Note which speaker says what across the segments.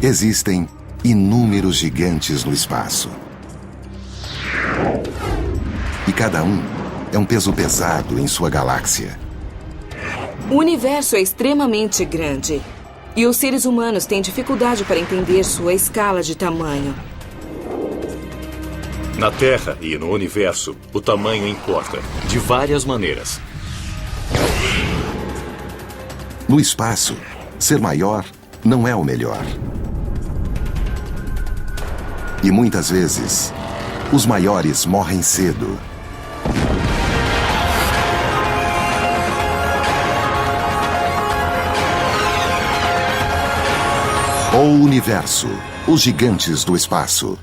Speaker 1: Existem inúmeros gigantes no espaço. E cada um é um peso pesado em sua galáxia.
Speaker 2: O universo é extremamente grande. E os seres humanos têm dificuldade para entender sua escala de tamanho.
Speaker 3: Na Terra e no universo, o tamanho importa, de várias maneiras.
Speaker 1: No espaço, ser maior não é o melhor. E muitas vezes, os maiores morrem cedo. O universo, os gigantes do espaço.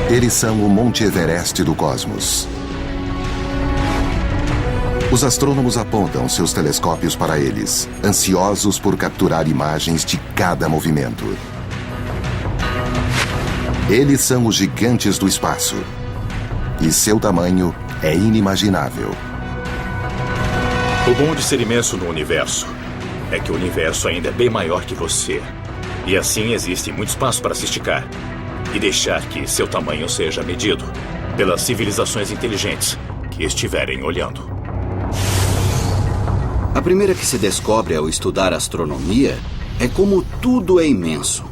Speaker 1: Eles são o Monte Everest do cosmos. Os astrônomos apontam seus telescópios para eles, ansiosos por capturar imagens de cada movimento. Eles são os gigantes do espaço. E seu tamanho é inimaginável.
Speaker 3: O bom de ser imenso no universo é que o universo ainda é bem maior que você. E assim existe muito espaço para se esticar e deixar que seu tamanho seja medido pelas civilizações inteligentes que estiverem olhando.
Speaker 4: A primeira que se descobre ao estudar astronomia é como tudo é imenso.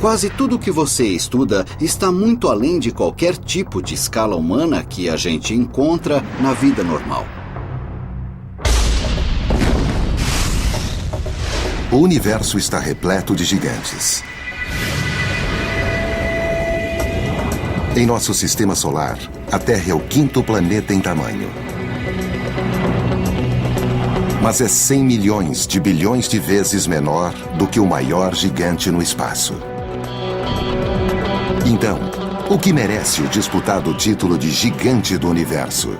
Speaker 4: Quase tudo que você estuda está muito além de qualquer tipo de escala humana que a gente encontra na vida normal.
Speaker 1: O universo está repleto de gigantes. Em nosso sistema solar, a Terra é o 5º planeta em tamanho. Mas é 100 milhões de bilhões de vezes menor do que o maior gigante no espaço. Então, o que merece o disputado título de gigante do universo?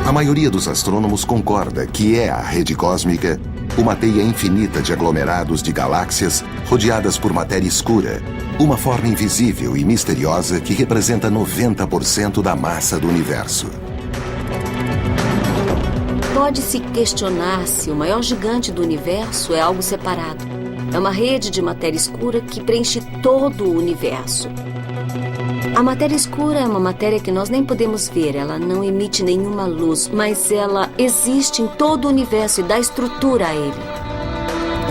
Speaker 1: A maioria dos astrônomos concorda que é a rede cósmica uma teia infinita de aglomerados de galáxias rodeadas por matéria escura, uma forma invisível e misteriosa que representa 90% da massa do universo.
Speaker 5: Pode-se questionar se o maior gigante do universo é algo separado. É uma rede de matéria escura que preenche todo o universo. A matéria escura é uma matéria que nós nem podemos ver, ela não emite nenhuma luz, mas ela existe em todo o universo e dá estrutura a ele.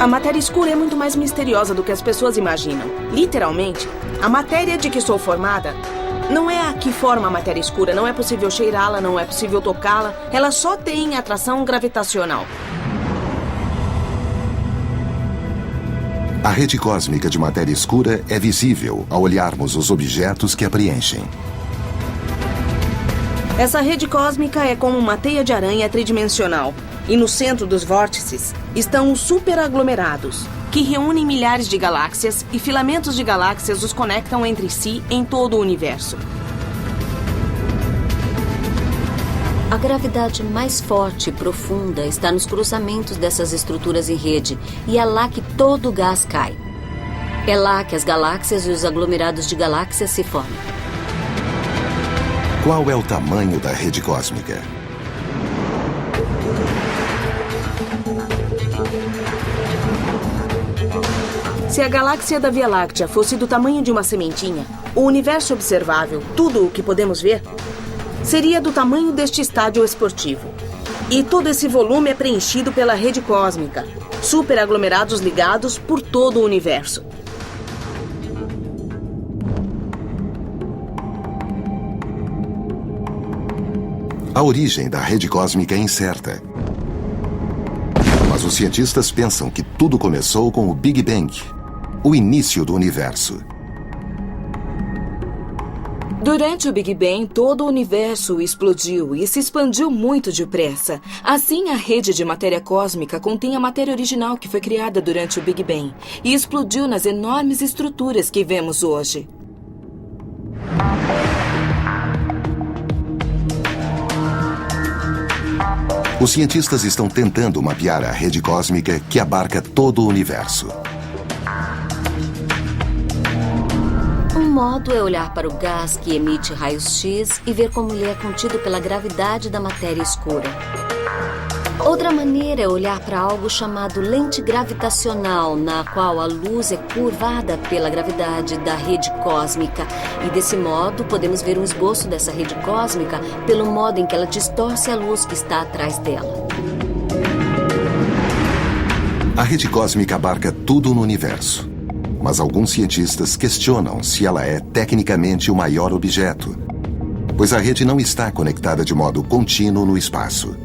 Speaker 2: A matéria escura é muito mais misteriosa do que as pessoas imaginam. Literalmente, a matéria de que sou formada não é a que forma a matéria escura, não é possível cheirá-la, não é possível tocá-la, ela só tem atração gravitacional.
Speaker 1: A rede cósmica de matéria escura é visível ao olharmos os objetos que a preenchem.
Speaker 2: Essa rede cósmica é como uma teia de aranha tridimensional. E no centro dos vórtices estão os superaglomerados, que reúnem milhares de galáxias e filamentos de galáxias os conectam entre si em todo o universo.
Speaker 5: A gravidade mais forte e profunda está nos cruzamentos dessas estruturas em rede, e é lá que todo o gás cai. É lá que as galáxias e os aglomerados de galáxias se formam.
Speaker 1: Qual é o tamanho da rede cósmica?
Speaker 2: Se a galáxia da Via Láctea fosse do tamanho de uma sementinha, o universo observável, tudo o que podemos ver, seria do tamanho deste estádio esportivo. E todo esse volume é preenchido pela rede cósmica, superaglomerados ligados por todo o universo.
Speaker 1: A origem da rede cósmica é incerta. Mas os cientistas pensam que tudo começou com o Big Bang, o início do universo.
Speaker 2: Durante o Big Bang, todo o universo explodiu e se expandiu muito depressa. Assim, a rede de matéria cósmica contém a matéria original que foi criada durante o Big Bang e explodiu nas enormes estruturas que vemos hoje.
Speaker 1: Os cientistas estão tentando mapear a rede cósmica que abarca todo o universo.
Speaker 5: Um modo é olhar para o gás que emite raios-x e ver como ele é contido pela gravidade da matéria escura. Outra maneira é olhar para algo chamado lente gravitacional, na qual a luz é curvada pela gravidade da rede cósmica. E desse modo, podemos ver um esboço dessa rede cósmica pelo modo em que ela distorce a luz que está atrás dela.
Speaker 1: A rede cósmica abarca tudo no universo. Mas alguns cientistas questionam se ela é tecnicamente o maior objeto, pois a rede não está conectada de modo contínuo no espaço.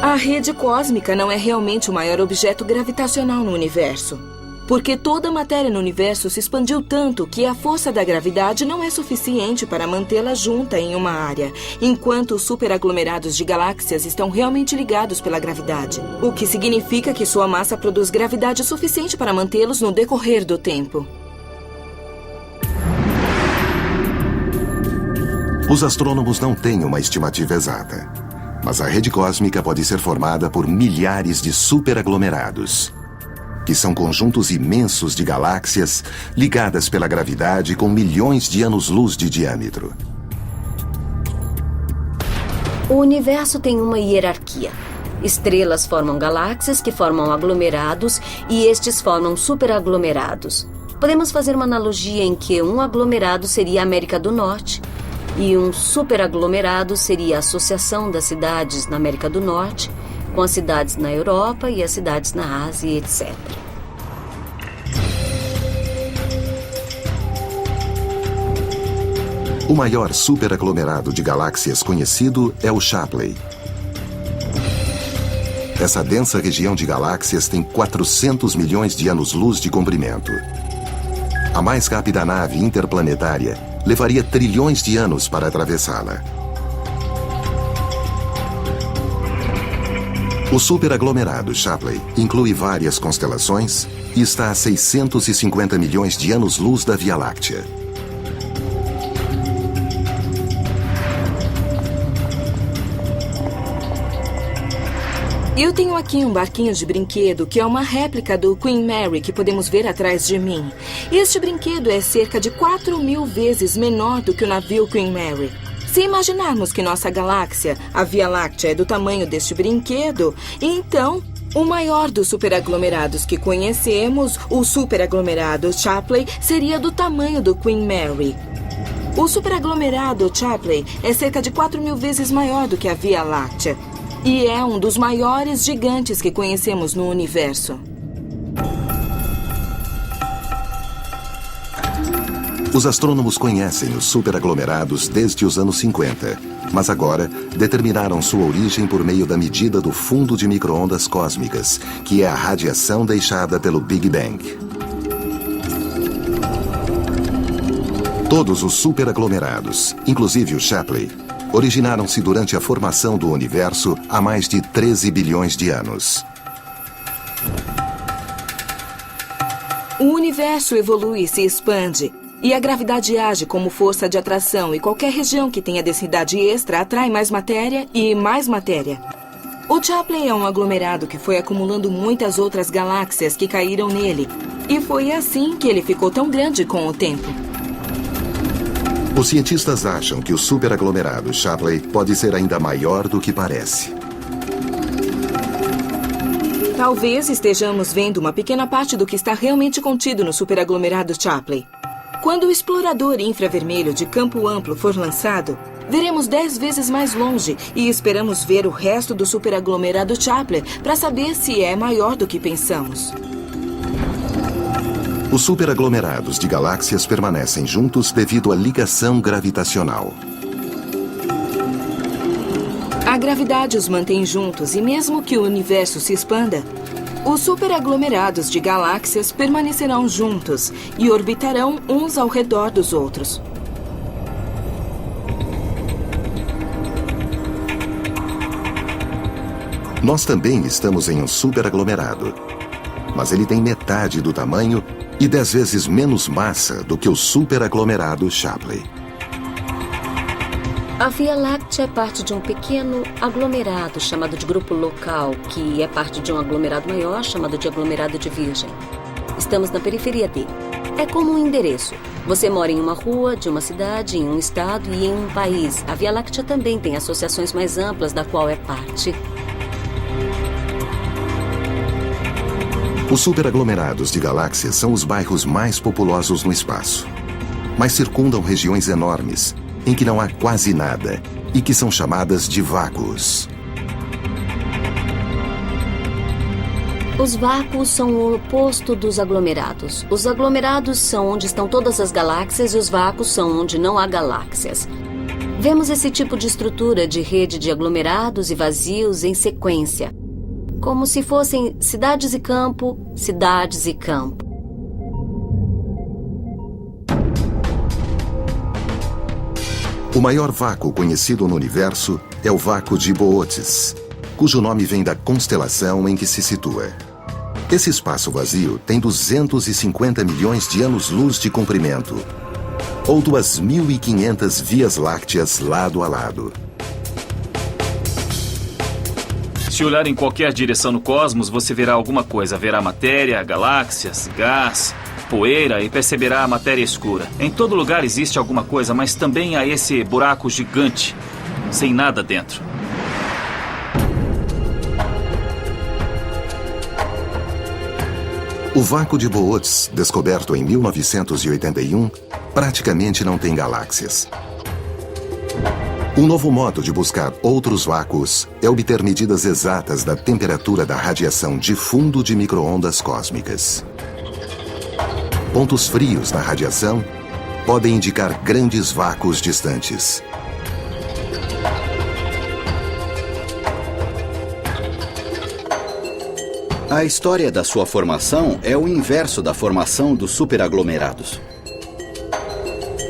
Speaker 2: A rede cósmica não é realmente o maior objeto gravitacional no universo, porque toda a matéria no universo se expandiu tanto que a força da gravidade não é suficiente para mantê-la junta em uma área, enquanto os superaglomerados de galáxias estão realmente ligados pela gravidade, o que significa que sua massa produz gravidade suficiente para mantê-los no decorrer do tempo.
Speaker 1: Os astrônomos não têm uma estimativa exata, mas a rede cósmica pode ser formada por milhares de superaglomerados, que são conjuntos imensos de galáxias ligadas pela gravidade com milhões de anos-luz de diâmetro.
Speaker 5: O universo tem uma hierarquia. Estrelas formam galáxias que formam aglomerados e estes formam superaglomerados. Podemos fazer uma analogia em que um aglomerado seria a América do Norte e um superaglomerado seria a associação das cidades na América do Norte com as cidades na Europa e as cidades na Ásia, etc.
Speaker 1: O maior superaglomerado de galáxias conhecido é o Shapley. Essa densa região de galáxias tem 400 milhões de anos-luz de comprimento. A mais rápida nave interplanetária levaria trilhões de anos para atravessá-la. O superaglomerado Shapley inclui várias constelações e está a 650 milhões de anos-luz da Via Láctea.
Speaker 2: Eu tenho aqui um barquinho de brinquedo que é uma réplica do Queen Mary que podemos ver atrás de mim. Este brinquedo é cerca de 4.000 vezes menor do que o navio Queen Mary. Se imaginarmos que nossa galáxia, a Via Láctea, é do tamanho deste brinquedo, então o maior dos superaglomerados que conhecemos, o superaglomerado Shapley, seria do tamanho do Queen Mary. O superaglomerado Shapley é cerca de 4.000 vezes maior do que a Via Láctea. E é um dos maiores gigantes que conhecemos no universo.
Speaker 1: Os astrônomos conhecem os superaglomerados desde os anos 50, mas agora determinaram sua origem por meio da medida do fundo de micro-ondas cósmicas, que é a radiação deixada pelo Big Bang. Todos os superaglomerados, inclusive o Shapley, originaram-se durante a formação do universo há mais de 13 bilhões de anos.
Speaker 2: O universo evolui e se expande, e a gravidade age como força de atração, e qualquer região que tenha densidade extra atrai mais matéria e mais matéria. O Shapley é um aglomerado que foi acumulando muitas outras galáxias que caíram nele, e foi assim que ele ficou tão grande com o tempo.
Speaker 1: Os cientistas acham que o superaglomerado Shapley pode ser ainda maior do que parece.
Speaker 2: Talvez estejamos vendo uma pequena parte do que está realmente contido no superaglomerado Shapley. Quando o explorador infravermelho de campo amplo for lançado, veremos 10 vezes mais longe e esperamos ver o resto do superaglomerado Shapley para saber se é maior do que pensamos.
Speaker 1: Os superaglomerados de galáxias permanecem juntos devido à ligação gravitacional.
Speaker 2: A gravidade os mantém juntos e mesmo que o universo se expanda, os superaglomerados de galáxias permanecerão juntos e orbitarão uns ao redor dos outros.
Speaker 1: Nós também estamos em um superaglomerado, mas ele tem metade do tamanho e 10 vezes menos massa do que o superaglomerado Shapley.
Speaker 5: A Via Láctea é parte de um pequeno aglomerado chamado de grupo local, que é parte de um aglomerado maior chamado de aglomerado de Virgem. Estamos na periferia dele. É como um endereço. Você mora em uma rua, de uma cidade, em um estado e em um país. A Via Láctea também tem associações mais amplas da qual é parte.
Speaker 1: Os superaglomerados de galáxias são os bairros mais populosos no espaço, mas circundam regiões enormes, em que não há quase nada, e que são chamadas de vácuos.
Speaker 5: Os vácuos são o oposto dos aglomerados. Os aglomerados são onde estão todas as galáxias e os vácuos são onde não há galáxias. Vemos esse tipo de estrutura de rede de aglomerados e vazios em sequência, como se fossem cidades e campo, cidades e campo.
Speaker 1: O maior vácuo conhecido no universo é o vácuo de Boötes, cujo nome vem da constelação em que se situa. Esse espaço vazio tem 250 milhões de anos-luz de comprimento, ou 2.500 vias lácteas lado a lado.
Speaker 6: Se olhar em qualquer direção no cosmos, você verá alguma coisa. Verá matéria, galáxias, gás, poeira e perceberá a matéria escura. Em todo lugar existe alguma coisa, mas também há esse buraco gigante, sem nada dentro.
Speaker 1: O vácuo de Boötes, descoberto em 1981, praticamente não tem galáxias. Um novo modo de buscar outros vácuos é obter medidas exatas da temperatura da radiação de fundo de micro-ondas cósmicas. Pontos frios na radiação podem indicar grandes vácuos distantes.
Speaker 4: A história da sua formação é o inverso da formação dos superaglomerados.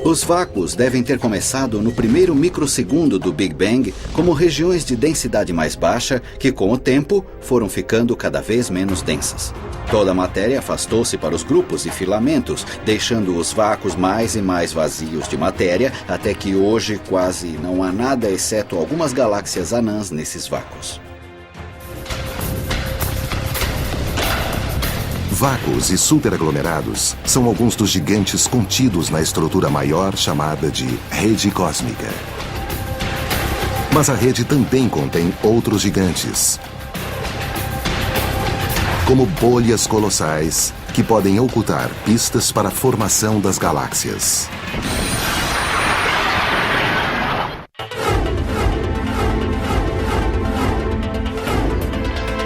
Speaker 4: Os vácuos devem ter começado no primeiro microsegundo do Big Bang como regiões de densidade mais baixa que, com o tempo, foram ficando cada vez menos densas. Toda a matéria afastou-se para os grupos e filamentos, deixando os vácuos mais e mais vazios de matéria, até que hoje quase não há nada exceto algumas galáxias anãs nesses vácuos.
Speaker 1: Vácuos e superaglomerados são alguns dos gigantes contidos na estrutura maior chamada de rede cósmica. Mas a rede também contém outros gigantes, como bolhas colossais que podem ocultar pistas para a formação das galáxias.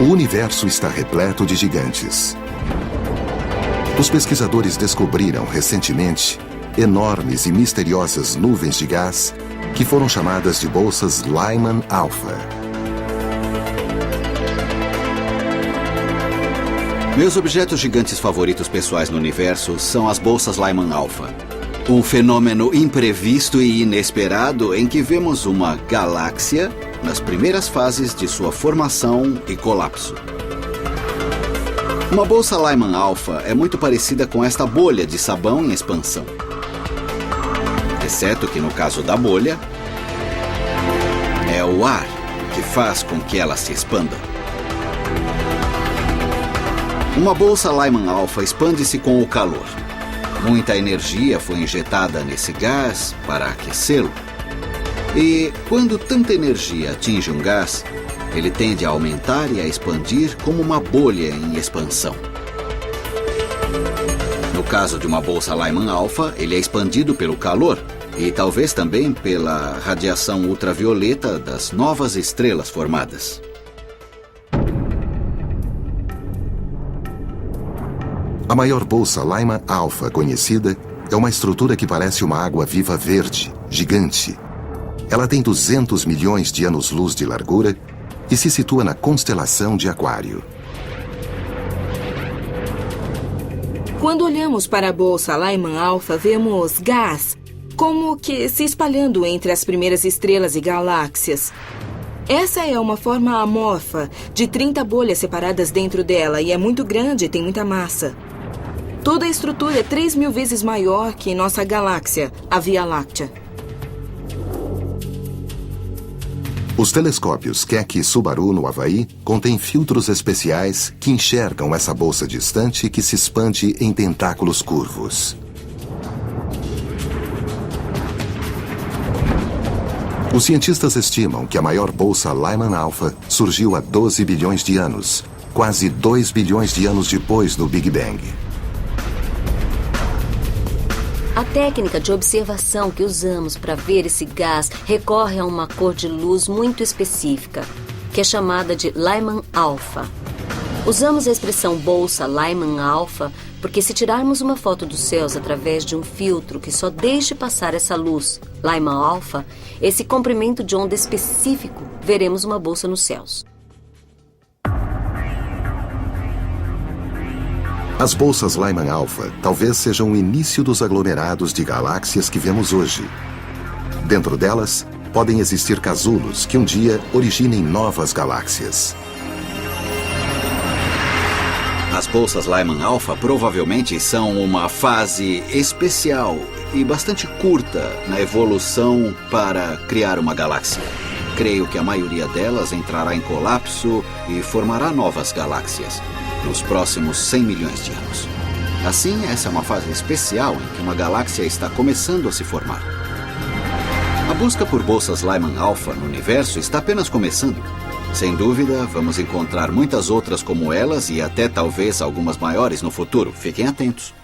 Speaker 1: O universo está repleto de gigantes. Os pesquisadores descobriram recentemente enormes e misteriosas nuvens de gás que foram chamadas de bolsas Lyman Alpha.
Speaker 4: Meus objetos gigantes favoritos pessoais no universo são as bolsas Lyman Alpha. Um fenômeno imprevisto e inesperado em que vemos uma galáxia nas primeiras fases de sua formação e colapso. Uma bolsa Lyman Alpha é muito parecida com esta bolha de sabão em expansão. Exceto que no caso da bolha, é o ar que faz com que ela se expanda. Uma bolsa Lyman Alpha expande-se com o calor. Muita energia foi injetada nesse gás para aquecê-lo. E quando tanta energia atinge um gás, ele tende a aumentar e a expandir como uma bolha em expansão. No caso de uma bolsa Lyman Alpha, ele é expandido pelo calor e talvez também pela radiação ultravioleta das novas estrelas formadas.
Speaker 1: A maior bolsa Lyman Alpha conhecida é uma estrutura que parece uma água-viva verde, gigante. Ela tem 200 milhões de anos-luz de largura e se situa na constelação de Aquário.
Speaker 2: Quando olhamos para a bolsa Lyman Alpha, vemos gás, como que se espalhando entre as primeiras estrelas e galáxias. Essa é uma forma amorfa, de 30 bolhas separadas dentro dela, e é muito grande e tem muita massa. Toda a estrutura é 3.000 vezes maior que nossa galáxia, a Via Láctea.
Speaker 1: Os telescópios Keck e Subaru, no Havaí, contêm filtros especiais que enxergam essa bolsa distante que se expande em tentáculos curvos. Os cientistas estimam que a maior bolsa Lyman Alpha surgiu há 12 bilhões de anos, quase 2 bilhões de anos depois do Big Bang.
Speaker 5: A técnica de observação que usamos para ver esse gás recorre a uma cor de luz muito específica, que é chamada de Lyman Alpha. Usamos a expressão bolsa Lyman Alpha porque se tirarmos uma foto dos céus através de um filtro que só deixe passar essa luz, Lyman Alpha, esse comprimento de onda específico, veremos uma bolsa nos céus.
Speaker 1: As bolsas Lyman Alpha talvez sejam o início dos aglomerados de galáxias que vemos hoje. Dentro delas, podem existir casulos que um dia originem novas galáxias.
Speaker 4: As bolsas Lyman Alpha provavelmente são uma fase especial e bastante curta na evolução para criar uma galáxia. Creio que a maioria delas entrará em colapso e formará novas galáxias nos próximos 100 milhões de anos. Assim, essa é uma fase especial em que uma galáxia está começando a se formar. A busca por bolsas Lyman Alpha no universo está apenas começando. Sem dúvida, vamos encontrar muitas outras como elas e até talvez algumas maiores no futuro. Fiquem atentos.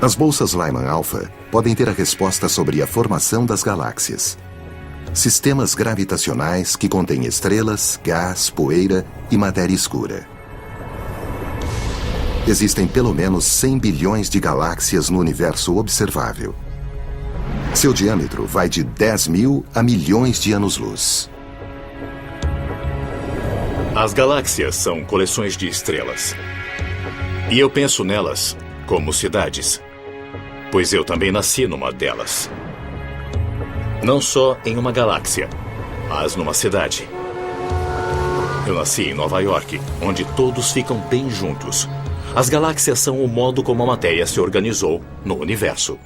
Speaker 1: As bolsas Lyman Alpha podem ter a resposta sobre a formação das galáxias. Sistemas gravitacionais que contêm estrelas, gás, poeira e matéria escura. Existem pelo menos 100 bilhões de galáxias no universo observável. Seu diâmetro vai de 10 mil a milhões de anos-luz.
Speaker 3: As galáxias são coleções de estrelas. E eu penso nelas como cidades, pois eu também nasci numa delas. Não só em uma galáxia, mas numa cidade. Eu nasci em Nova York, onde todos ficam bem juntos. As galáxias são o modo como a matéria se organizou no universo.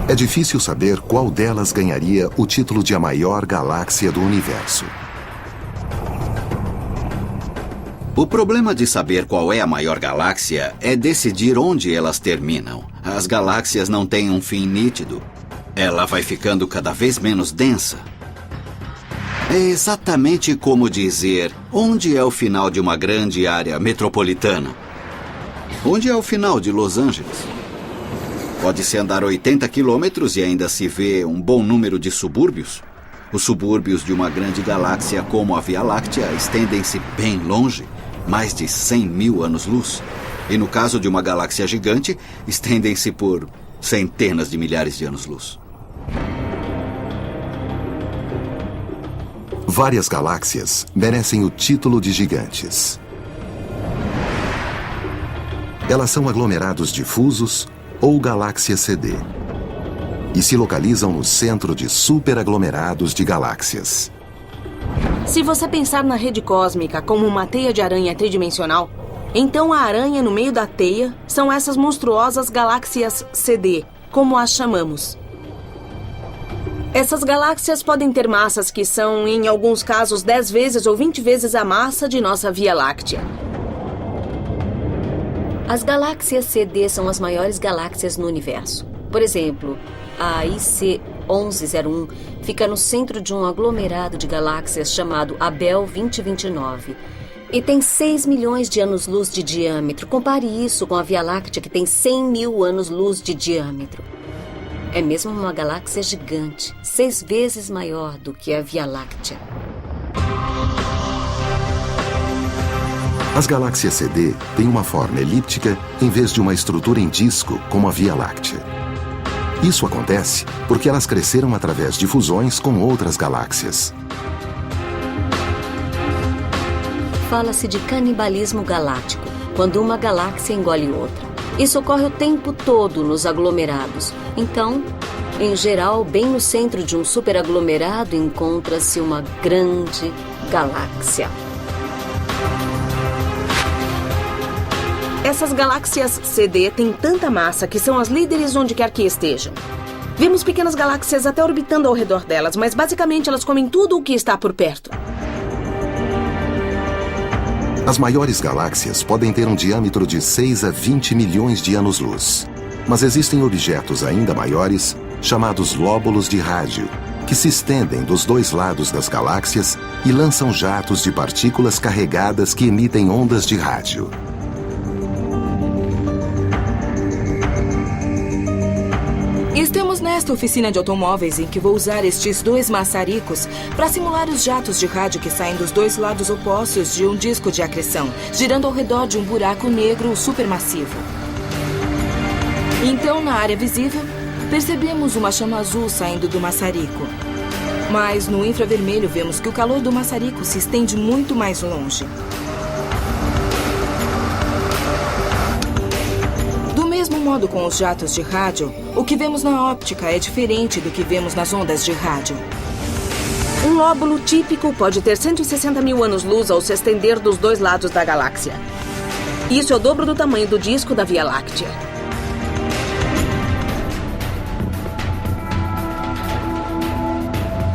Speaker 1: É difícil saber qual delas ganharia o título de a maior galáxia do universo.
Speaker 4: O problema de saber qual é a maior galáxia é decidir onde elas terminam. As galáxias não têm um fim nítido. Ela vai ficando cada vez menos densa. É exatamente como dizer onde é o final de uma grande área metropolitana. Onde é o final de Los Angeles? Pode-se andar 80 quilômetros e ainda se vê um bom número de subúrbios. Os subúrbios de uma grande galáxia como a Via Láctea estendem-se bem longe, mais de 100 mil anos-luz. E no caso de uma galáxia gigante, estendem-se por centenas de milhares de anos-luz.
Speaker 1: Várias galáxias merecem o título de gigantes. Elas são aglomerados difusos ou galáxias CD. E se localizam no centro de superaglomerados de galáxias.
Speaker 2: Se você pensar na rede cósmica como uma teia de aranha tridimensional, então a aranha no meio da teia são essas monstruosas galáxias CD, como as chamamos. Essas galáxias podem ter massas que são, em alguns casos, 10 vezes ou 20 vezes a massa de nossa Via Láctea.
Speaker 5: As galáxias CD são as maiores galáxias no universo. Por exemplo, a IC 1101 fica no centro de um aglomerado de galáxias chamado Abell 2029 e tem 6 milhões de anos-luz de diâmetro. Compare isso com a Via Láctea, que tem 100 mil anos-luz de diâmetro. É mesmo uma galáxia gigante, 6 vezes maior do que a Via Láctea.
Speaker 1: As galáxias CD têm uma forma elíptica em vez de uma estrutura em disco como a Via Láctea. Isso acontece porque elas cresceram através de fusões com outras galáxias.
Speaker 5: Fala-se de canibalismo galáctico, quando uma galáxia engole outra. Isso ocorre o tempo todo nos aglomerados. Então, em geral, bem no centro de um superaglomerado encontra-se uma grande galáxia.
Speaker 2: Essas galáxias CD têm tanta massa que são as líderes onde quer que estejam. Vemos pequenas galáxias até orbitando ao redor delas, mas basicamente elas comem tudo o que está por perto.
Speaker 1: As maiores galáxias podem ter um diâmetro de 6 a 20 milhões de anos-luz. Mas existem objetos ainda maiores, chamados lóbulos de rádio, que se estendem dos dois lados das galáxias e lançam jatos de partículas carregadas que emitem ondas de rádio.
Speaker 7: Estamos nesta oficina de automóveis em que vou usar estes dois maçaricos para simular os jatos de rádio que saem dos dois lados opostos de um disco de acreção, girando ao redor de um buraco negro supermassivo. Então, na área visível, percebemos uma chama azul saindo do maçarico. Mas no infravermelho vemos que o calor do maçarico se estende muito mais longe. Do mesmo modo com os jatos de rádio, o que vemos na óptica é diferente do que vemos nas ondas de rádio.
Speaker 2: Um lóbulo típico pode ter 160 mil anos-luz ao se estender dos dois lados da galáxia. Isso é o dobro do tamanho do disco da Via Láctea.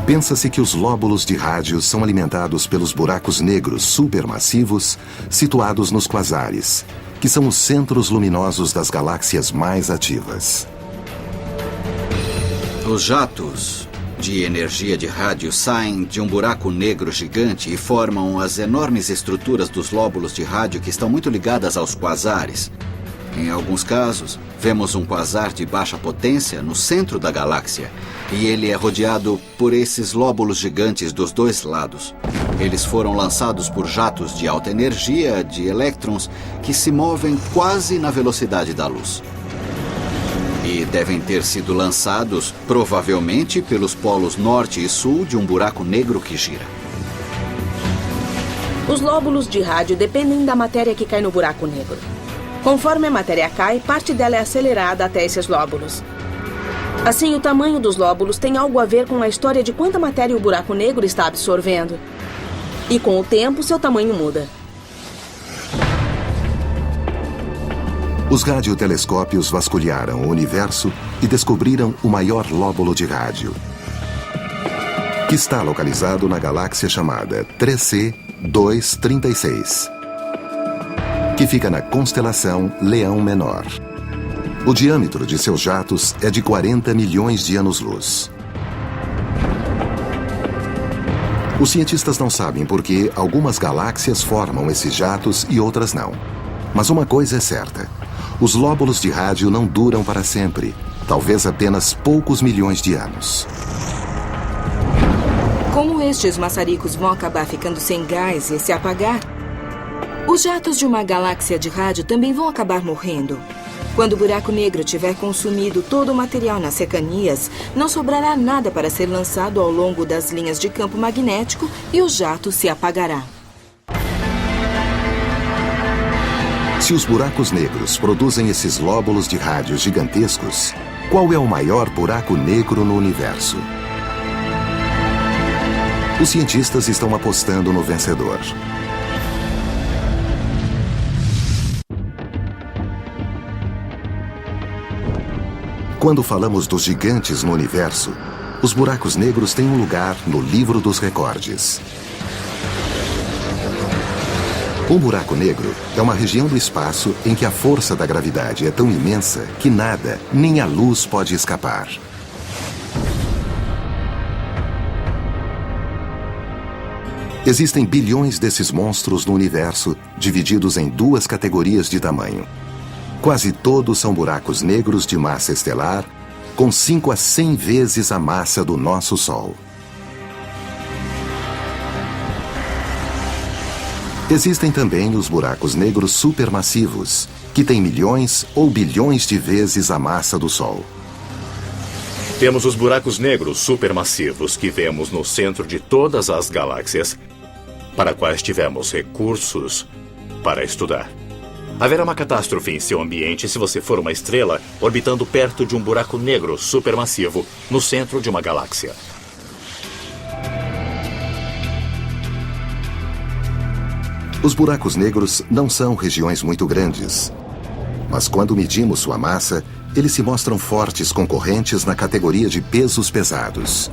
Speaker 1: Pensa-se que os lóbulos de rádio são alimentados pelos buracos negros supermassivos situados nos quasares, que são os centros luminosos das galáxias mais ativas.
Speaker 4: Os jatos de energia de rádio saem de um buraco negro gigante e formam as enormes estruturas dos lóbulos de rádio que estão muito ligadas aos quasares. Em alguns casos, vemos um quasar de baixa potência no centro da galáxia e ele é rodeado por esses lóbulos gigantes dos dois lados. Eles foram lançados por jatos de alta energia, de elétrons, que se movem quase na velocidade da luz. E devem ter sido lançados, provavelmente, pelos polos norte e sul de um buraco negro que gira.
Speaker 2: Os lóbulos de rádio dependem da matéria que cai no buraco negro. Conforme a matéria cai, parte dela é acelerada até esses lóbulos. Assim, o tamanho dos lóbulos tem algo a ver com a história de quanta matéria o buraco negro está absorvendo. E com o tempo, seu tamanho muda.
Speaker 1: Os radiotelescópios vasculharam o universo e descobriram o maior lóbulo de rádio, que está localizado na galáxia chamada 3C 236, que fica na constelação Leão Menor. O diâmetro de seus jatos é de 40 milhões de anos-luz. Os cientistas não sabem por que algumas galáxias formam esses jatos e outras não. Mas uma coisa é certa: os lóbulos de rádio não duram para sempre, talvez apenas poucos milhões de anos.
Speaker 7: Como estes maçaricos vão acabar ficando sem gás e se apagar, os jatos de uma galáxia de rádio também vão acabar morrendo. Quando o buraco negro tiver consumido todo o material nas cercanias, não sobrará nada para ser lançado ao longo das linhas de campo magnético e o jato se apagará.
Speaker 1: Se os buracos negros produzem esses lóbulos de rádio gigantescos, qual é o maior buraco negro no universo? Os cientistas estão apostando no vencedor. Quando falamos dos gigantes no universo, os buracos negros têm um lugar no livro dos recordes. Um buraco negro é uma região do espaço em que a força da gravidade é tão imensa que nada, nem a luz, pode escapar. Existem bilhões desses monstros no universo, divididos em duas categorias de tamanho. Quase todos são buracos negros de massa estelar, com 5 a 100 vezes a massa do nosso Sol. Existem também os buracos negros supermassivos, que têm milhões ou bilhões de vezes a massa do Sol.
Speaker 3: Temos os buracos negros supermassivos que vemos no centro de todas as galáxias, para quais tivemos recursos para estudar. Haverá uma catástrofe em seu ambiente se você for uma estrela orbitando perto de um buraco negro supermassivo no centro de uma galáxia.
Speaker 1: Os buracos negros não são regiões muito grandes. Mas quando medimos sua massa, eles se mostram fortes concorrentes na categoria de pesos pesados.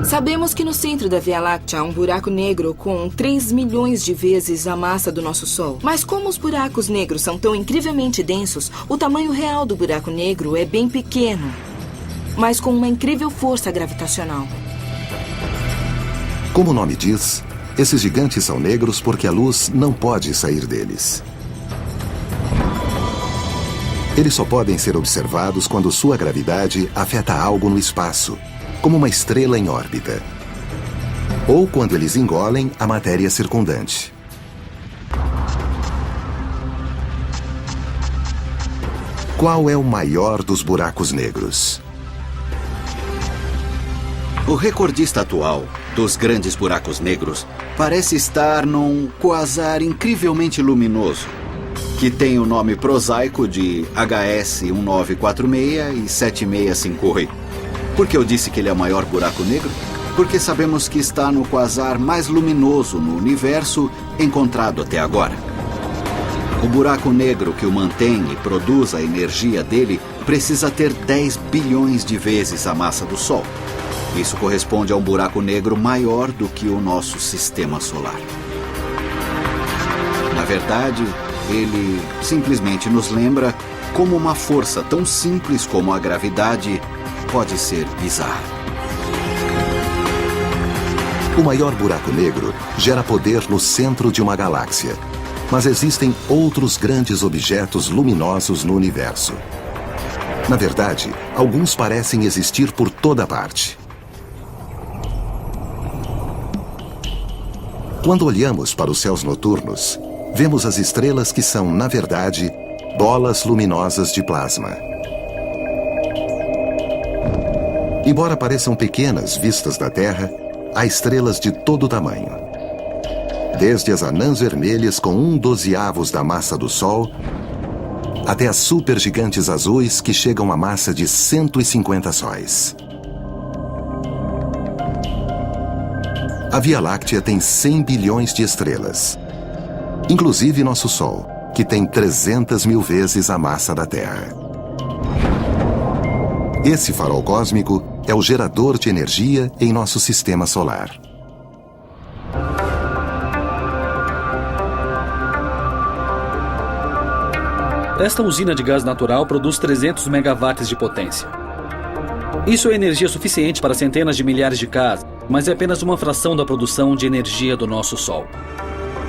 Speaker 7: Sabemos que no centro da Via Láctea há um buraco negro com 3 milhões de vezes a massa do nosso Sol. Mas como os buracos negros são tão incrivelmente densos, o tamanho real do buraco negro é bem pequeno, mas com uma incrível força gravitacional.
Speaker 1: Como o nome diz, esses gigantes são negros porque a luz não pode sair deles. Eles só podem ser observados quando sua gravidade afeta algo no espaço, como uma estrela em órbita, ou quando eles engolem a matéria circundante. Qual é o maior dos buracos negros?
Speaker 4: O recordista atual dos grandes buracos negros parece estar num quasar incrivelmente luminoso, que tem o nome prosaico de HS 1946 e 7658. Por que eu disse que ele é o maior buraco negro? Porque sabemos que está no quasar mais luminoso no universo encontrado até agora. O buraco negro que o mantém e produz a energia dele precisa ter 10 bilhões de vezes a massa do Sol. Isso corresponde a um buraco negro maior do que o nosso sistema solar. Na verdade, ele simplesmente nos lembra como uma força tão simples como a gravidade pode ser bizarra.
Speaker 1: O maior buraco negro gera poder no centro de uma galáxia, mas existem outros grandes objetos luminosos no universo. Na verdade, alguns parecem existir por toda parte. Quando olhamos para os céus noturnos, vemos as estrelas que são, na verdade, bolas luminosas de plasma. Embora pareçam pequenas vistas da Terra, há estrelas de todo tamanho. Desde as anãs vermelhas com 1/12 da massa do Sol, até as supergigantes azuis que chegam à massa de 150 sóis. A Via Láctea tem 100 bilhões de estrelas, inclusive nosso Sol, que tem 300 mil vezes a massa da Terra. Esse farol cósmico é o gerador de energia em nosso sistema solar.
Speaker 8: Esta usina de gás natural produz 300 megawatts de potência. Isso é energia suficiente para centenas de milhares de casas, mas é apenas uma fração da produção de energia do nosso Sol.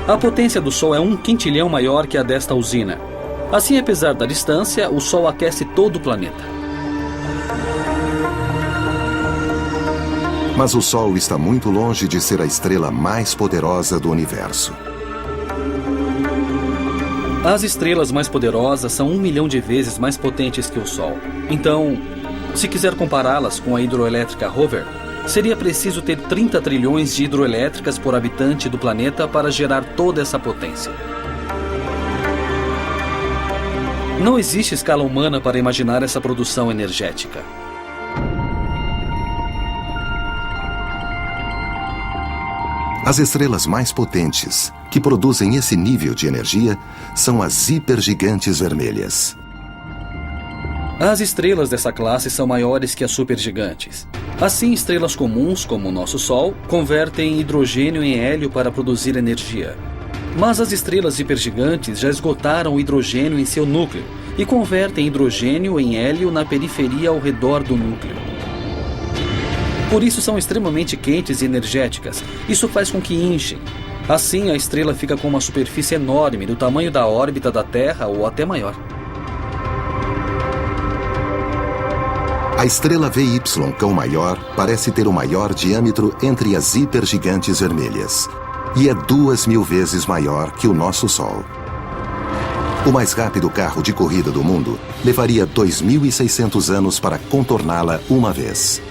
Speaker 8: A potência do Sol é 1 quintilhão maior que a desta usina. Assim, apesar da distância, o Sol aquece todo o planeta.
Speaker 1: Mas o Sol está muito longe de ser a estrela mais poderosa do universo.
Speaker 8: As estrelas mais poderosas são 1 milhão de vezes mais potentes que o Sol. Então, se quiser compará-las com a hidroelétrica Rover, seria preciso ter 30 trilhões de hidroelétricas por habitante do planeta para gerar toda essa potência. Não existe escala humana para imaginar essa produção energética.
Speaker 1: As estrelas mais potentes, que produzem esse nível de energia, são as hipergigantes vermelhas.
Speaker 8: As estrelas dessa classe são maiores que as supergigantes. Assim, estrelas comuns, como o nosso Sol, convertem hidrogênio em hélio para produzir energia. Mas as estrelas hipergigantes já esgotaram o hidrogênio em seu núcleo e convertem hidrogênio em hélio na periferia ao redor do núcleo. Por isso são extremamente quentes e energéticas. Isso faz com que inchem. Assim, a estrela fica com uma superfície enorme, do tamanho da órbita da Terra ou até maior.
Speaker 1: A estrela VY Cão Maior parece ter o maior diâmetro entre as hipergigantes vermelhas e é 2.000 vezes maior que o nosso Sol. O mais rápido carro de corrida do mundo levaria 2.600 anos para contorná-la uma vez.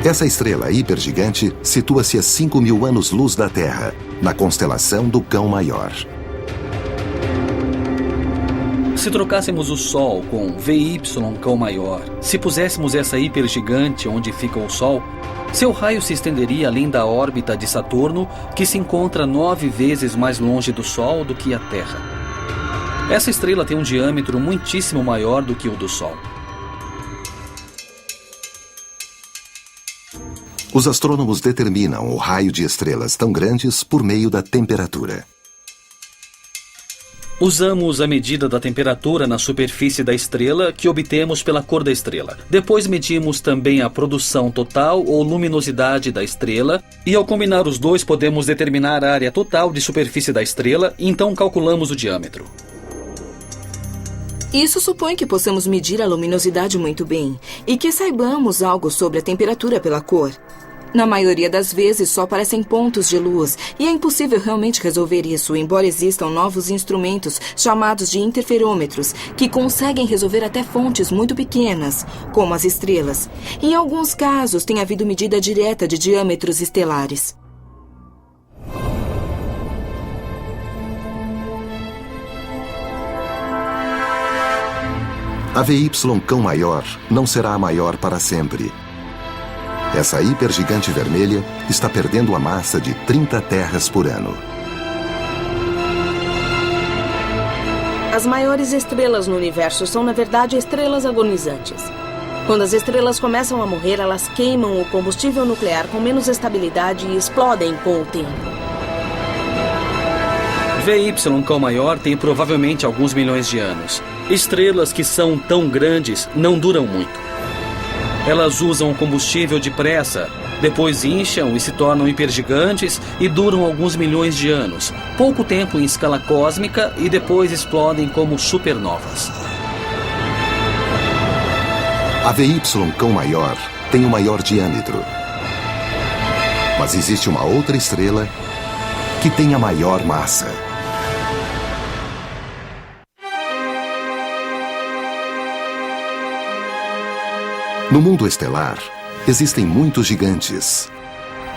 Speaker 1: Essa estrela hipergigante situa-se a 5.000 anos-luz da Terra, na constelação do Cão Maior.
Speaker 8: Se trocássemos o Sol com VY Cão Maior, se puséssemos essa hipergigante onde fica o Sol, Seu raio se estenderia além da órbita de Saturno, que se encontra 9 vezes mais longe do Sol do que a Terra. Essa estrela tem um diâmetro muitíssimo maior do que o do Sol.
Speaker 1: Os astrônomos determinam o raio de estrelas tão grandes por meio da temperatura.
Speaker 8: Usamos a medida da temperatura na superfície da estrela que obtemos pela cor da estrela. Depois medimos também a produção total ou luminosidade da estrela e ao combinar os dois podemos determinar a área total de superfície da estrela e então calculamos o diâmetro.
Speaker 7: Isso supõe que possamos medir a luminosidade muito bem e que saibamos algo sobre a temperatura pela cor. Na maioria das vezes só aparecem pontos de luz e é impossível realmente resolver isso, embora existam novos instrumentos chamados de interferômetros que conseguem resolver até fontes muito pequenas, como as estrelas. Em alguns casos tem havido medida direta de diâmetros estelares.
Speaker 1: A VY Cão Maior não será a maior para sempre. Essa hipergigante vermelha está perdendo a massa de 30 terras por ano.
Speaker 2: As maiores estrelas no universo são, na verdade, estrelas agonizantes. Quando as estrelas começam a morrer, elas queimam o combustível nuclear com menos estabilidade e explodem com o tempo.
Speaker 8: VY Cão Maior tem provavelmente alguns milhões de anos. Estrelas que são tão grandes não duram muito. Elas usam combustível depressa, depois incham e se tornam hipergigantes e duram alguns milhões de anos, pouco tempo em escala cósmica e depois explodem como supernovas.
Speaker 1: A VY Cão Maior tem o maior diâmetro. Mas existe uma outra estrela que tem a maior massa. No mundo estelar, existem muitos gigantes.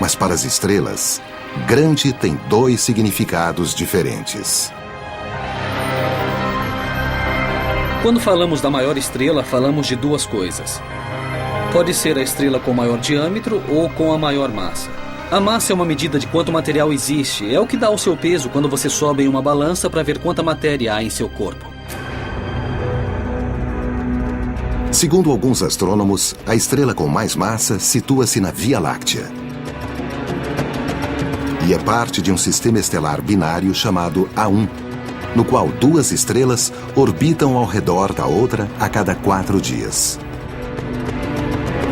Speaker 1: Mas para as estrelas, grande tem 2 significados diferentes.
Speaker 8: Quando falamos da maior estrela, falamos de 2 coisas. Pode ser a estrela com maior diâmetro ou com a maior massa. A massa é uma medida de quanto material existe. É o que dá o seu peso quando você sobe em uma balança para ver quanta matéria há em seu corpo.
Speaker 1: Segundo alguns astrônomos, a estrela com mais massa situa-se na Via Láctea. E é parte de um sistema estelar binário chamado A1, no qual 2 estrelas orbitam ao redor da outra a cada 4 dias.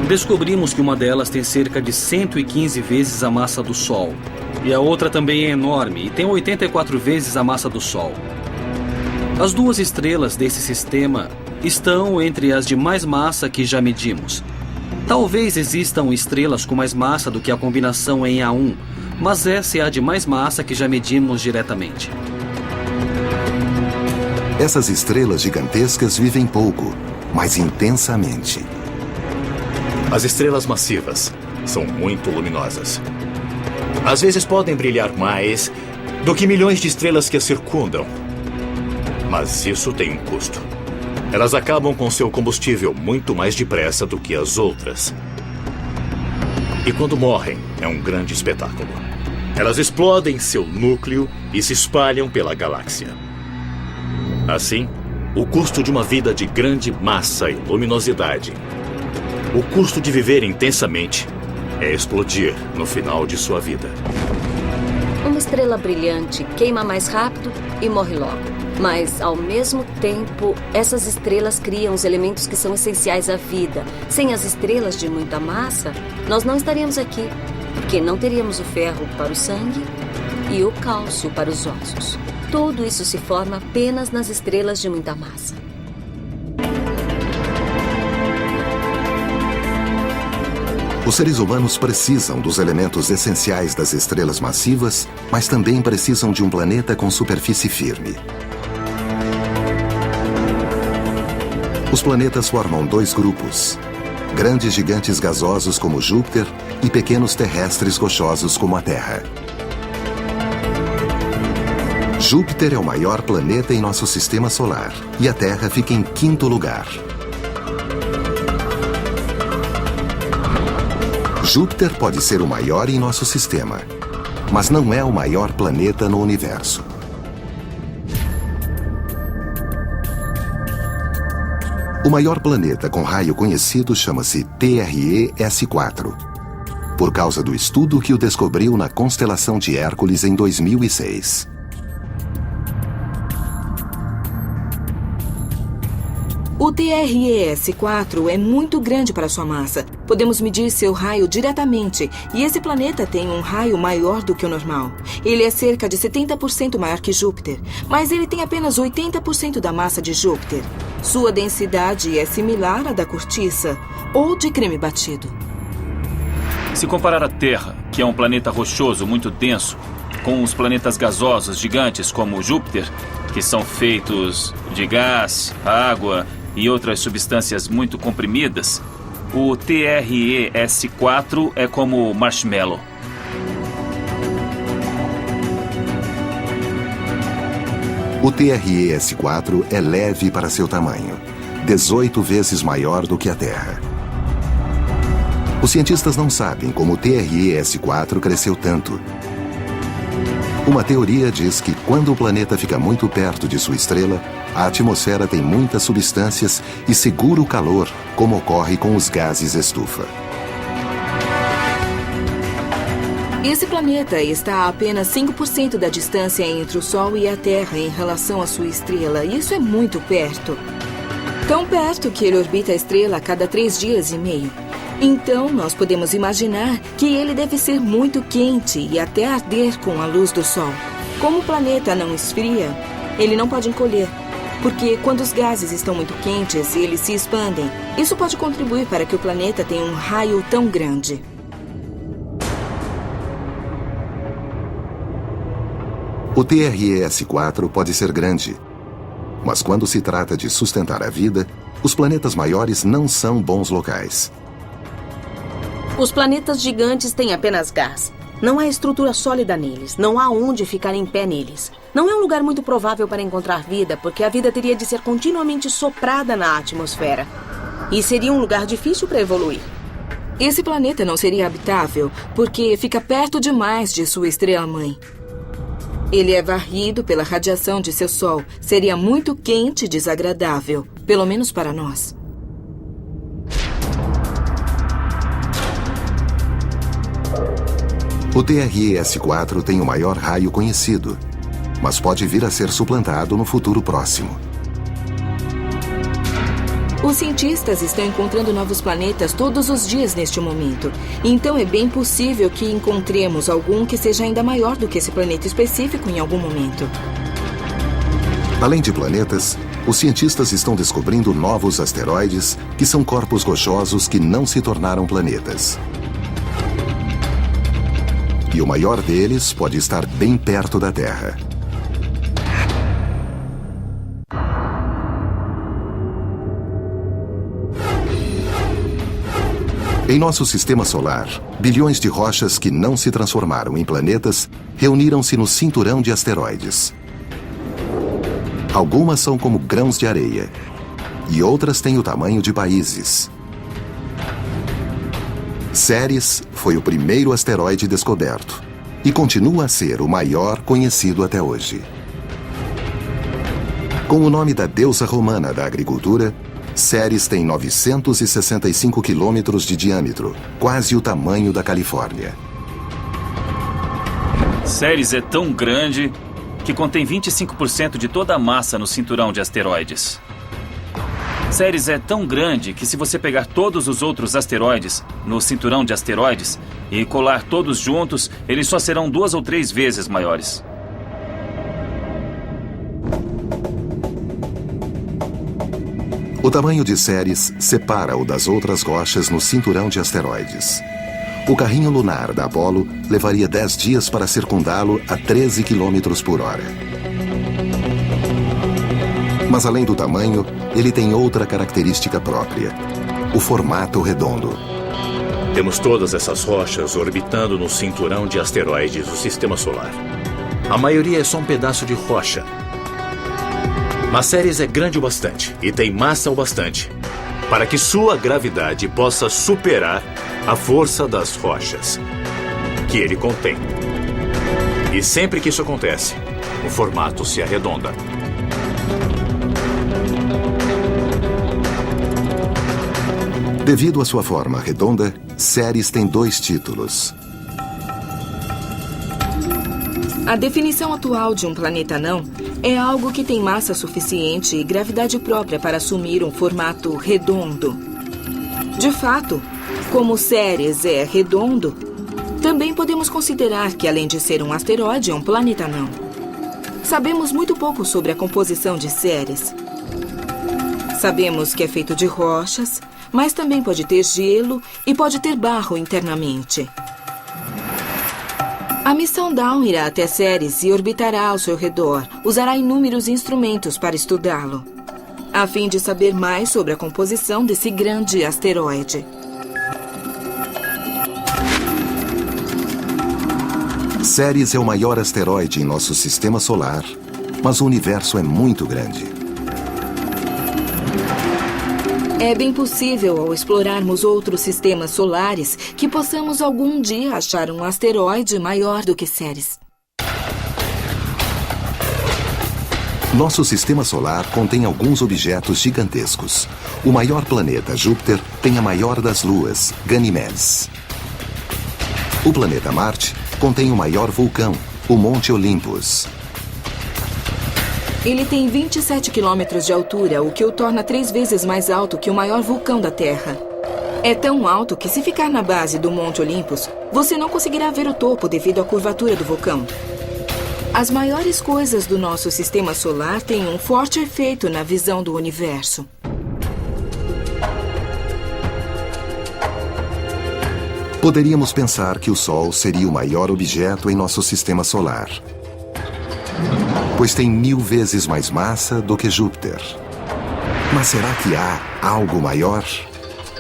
Speaker 8: Descobrimos que uma delas tem cerca de 115 vezes a massa do Sol. E a outra também é enorme e tem 84 vezes a massa do Sol. As 2 estrelas desse sistema estão entre as de mais massa que já medimos. Talvez existam estrelas com mais massa do que a combinação em A1, mas essa é a de mais massa que já medimos diretamente.
Speaker 1: Essas estrelas gigantescas vivem pouco, mas intensamente.
Speaker 3: As estrelas massivas são muito luminosas. Às vezes podem brilhar mais do que milhões de estrelas que as circundam. Mas isso tem um custo. Elas acabam com seu combustível muito mais depressa do que as outras. E quando morrem, é um grande espetáculo. Elas explodem seu núcleo e se espalham pela galáxia. Assim, o custo de uma vida de grande massa e luminosidade, o custo de viver intensamente, é explodir no final de sua vida.
Speaker 5: Uma estrela brilhante queima mais rápido e morre logo. Mas, ao mesmo tempo, essas estrelas criam os elementos que são essenciais à vida. Sem as estrelas de muita massa, nós não estaríamos aqui, porque não teríamos o ferro para o sangue e o cálcio para os ossos. Tudo isso se forma apenas nas estrelas de muita massa.
Speaker 1: Os seres humanos precisam dos elementos essenciais das estrelas massivas, mas também precisam de um planeta com superfície firme. Os planetas formam 2 grupos: grandes gigantes gasosos como Júpiter e pequenos terrestres rochosos como a Terra. Júpiter é o maior planeta em nosso sistema solar e a Terra fica em 5º lugar. Júpiter pode ser o maior em nosso sistema, mas não é o maior planeta no universo. O maior planeta com raio conhecido chama-se TRE-S4, por causa do estudo que o descobriu na constelação de Hércules em 2006.
Speaker 7: O TRE-S4 é muito grande para sua massa. Podemos medir seu raio diretamente, e esse planeta tem um raio maior do que o normal. Ele é cerca de 70% maior que Júpiter, mas ele tem apenas 80% da massa de Júpiter. Sua densidade é similar à da cortiça ou de creme batido.
Speaker 6: Se comparar a Terra, que é um planeta rochoso muito denso, com os planetas gasosos gigantes como Júpiter, que são feitos de gás, água e outras substâncias muito comprimidas, o TRE-S4 é como marshmallow.
Speaker 1: O TRE-S4 é leve para seu tamanho, 18 vezes maior do que a Terra. Os cientistas não sabem como o TRE-S4 cresceu tanto. Uma teoria diz que quando o planeta fica muito perto de sua estrela, a atmosfera tem muitas substâncias e segura o calor, como ocorre com os gases estufa.
Speaker 7: Esse planeta está a apenas 5% da distância entre o Sol e a Terra em relação à sua estrela. Isso é muito perto. Tão perto que ele orbita a estrela a cada 3 dias e meio. Então, nós podemos imaginar que ele deve ser muito quente e até arder com a luz do Sol. Como o planeta não esfria, ele não pode encolher, porque quando os gases estão muito quentes, eles se expandem. Isso pode contribuir para que o planeta tenha um raio tão grande.
Speaker 1: O TRE-S4 pode ser grande, mas quando se trata de sustentar a vida, os planetas maiores não são bons locais.
Speaker 2: Os planetas gigantes têm apenas gás. Não há estrutura sólida neles. Não há onde ficar em pé neles. Não é um lugar muito provável para encontrar vida, porque a vida teria de ser continuamente soprada na atmosfera. E seria um lugar difícil para evoluir.
Speaker 7: Esse planeta não seria habitável, porque fica perto demais de sua estrela-mãe. Ele é varrido pela radiação de seu Sol. Seria muito quente e desagradável, pelo menos para nós.
Speaker 1: O TRE-S4 tem o maior raio conhecido, mas pode vir a ser suplantado no futuro próximo.
Speaker 7: Os cientistas estão encontrando novos planetas todos os dias neste momento. Então é bem possível que encontremos algum que seja ainda maior do que esse planeta específico em algum momento.
Speaker 1: Além de planetas, os cientistas estão descobrindo novos asteroides que são corpos rochosos que não se tornaram planetas. E o maior deles pode estar bem perto da Terra. Em nosso sistema solar, bilhões de rochas que não se transformaram em planetas reuniram-se no cinturão de asteroides. Algumas são como grãos de areia, e outras têm o tamanho de países. Ceres foi o primeiro asteroide descoberto e continua a ser o maior conhecido até hoje. Com o nome da deusa romana da agricultura, Ceres tem 965 quilômetros de diâmetro, quase o tamanho da Califórnia.
Speaker 6: Ceres é tão grande que contém 25% de toda a massa no cinturão de asteroides. Ceres é tão grande que se você pegar todos os outros asteroides no cinturão de asteroides e colar todos juntos, eles só serão 2 ou 3 vezes maiores.
Speaker 1: O tamanho de Ceres separa-o das outras rochas no cinturão de asteroides. O carrinho lunar da Apollo levaria 10 dias para circundá-lo a 13 km por hora. Mas além do tamanho, ele tem outra característica própria: o formato redondo.
Speaker 3: Temos todas essas rochas orbitando no cinturão de asteroides do Sistema Solar. A maioria é só um pedaço de rocha. Mas Ceres é grande o bastante e tem massa o bastante para que sua gravidade possa superar a força das rochas que ele contém. E sempre que isso acontece, o formato se arredonda.
Speaker 1: Devido à sua forma redonda, Ceres tem 2 títulos.
Speaker 7: A definição atual de um planeta anão é algo que tem massa suficiente e gravidade própria para assumir um formato redondo. De fato, como Ceres é redondo, também podemos considerar que, além de ser um asteroide, é um planeta anão. Sabemos muito pouco sobre a composição de Ceres. Sabemos que é feito de rochas, mas também pode ter gelo e pode ter barro internamente. A missão Dawn irá até Ceres e orbitará ao seu redor. Usará inúmeros instrumentos para estudá-lo, a fim de saber mais sobre a composição desse grande asteroide.
Speaker 1: Ceres é o maior asteroide em nosso sistema solar, mas o universo é muito grande.
Speaker 7: É bem possível, ao explorarmos outros sistemas solares, que possamos algum dia achar um asteroide maior do que Ceres.
Speaker 1: Nosso sistema solar contém alguns objetos gigantescos. O maior planeta, Júpiter, tem a maior das luas, Ganymedes. O planeta Marte contém o maior vulcão, o Monte Olympus.
Speaker 7: Ele tem 27 quilômetros de altura, o que o torna 3 vezes mais alto que o maior vulcão da Terra. É tão alto que, se ficar na base do Monte Olympus, você não conseguirá ver o topo devido à curvatura do vulcão. As maiores coisas do nosso sistema solar têm um forte efeito na visão do universo.
Speaker 1: Poderíamos pensar que o Sol seria o maior objeto em nosso sistema solar, pois tem 1000 vezes mais massa do que Júpiter. Mas será que há algo maior?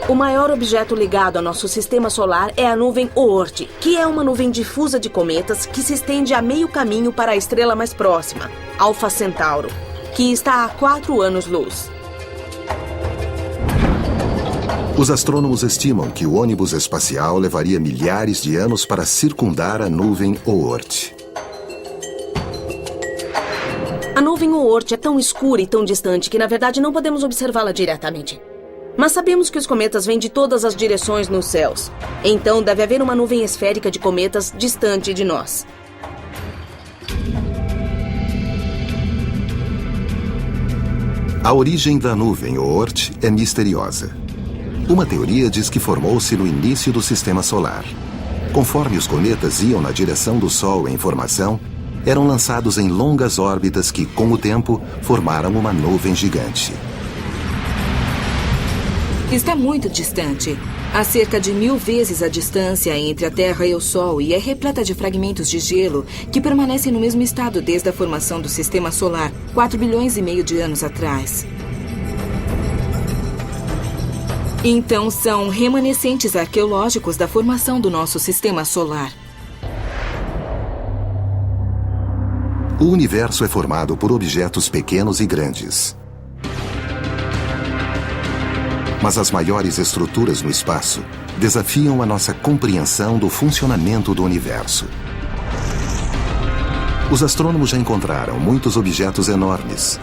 Speaker 2: O maior objeto ligado ao nosso sistema solar é a nuvem Oort, que é uma nuvem difusa de cometas que se estende a meio caminho para a estrela mais próxima, Alfa Centauro, que está a 4 anos-luz.
Speaker 1: Os astrônomos estimam que o ônibus espacial levaria milhares de anos para circundar a nuvem Oort.
Speaker 2: A nuvem Oort é tão escura e tão distante que, na verdade, não podemos observá-la diretamente. Mas sabemos que os cometas vêm de todas as direções nos céus. Então, deve haver uma nuvem esférica de cometas distante de nós.
Speaker 1: A origem da nuvem Oort é misteriosa. Uma teoria diz que formou-se no início do sistema solar. Conforme os cometas iam na direção do Sol em formação, eram lançados em longas órbitas que, com o tempo, formaram uma nuvem gigante.
Speaker 7: Está muito distante, há cerca de 1000 vezes a distância entre a Terra e o Sol, e é repleta de fragmentos de gelo que permanecem no mesmo estado desde a formação do sistema solar, 4 bilhões e meio de anos atrás. Então, são remanescentes arqueológicos da formação do nosso sistema solar.
Speaker 1: O universo é formado por objetos pequenos e grandes. Mas as maiores estruturas no espaço desafiam a nossa compreensão do funcionamento do universo. Os astrônomos já encontraram muitos objetos enormes,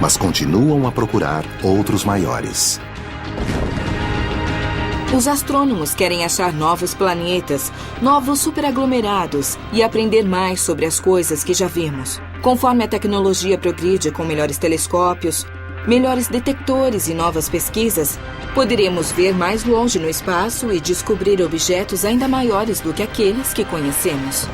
Speaker 1: mas continuam a procurar outros maiores.
Speaker 7: Os astrônomos querem achar novos planetas, novos superaglomerados e aprender mais sobre as coisas que já vimos. Conforme a tecnologia progride com melhores telescópios, melhores detectores e novas pesquisas, poderemos ver mais longe no espaço e descobrir objetos ainda maiores do que aqueles que conhecemos.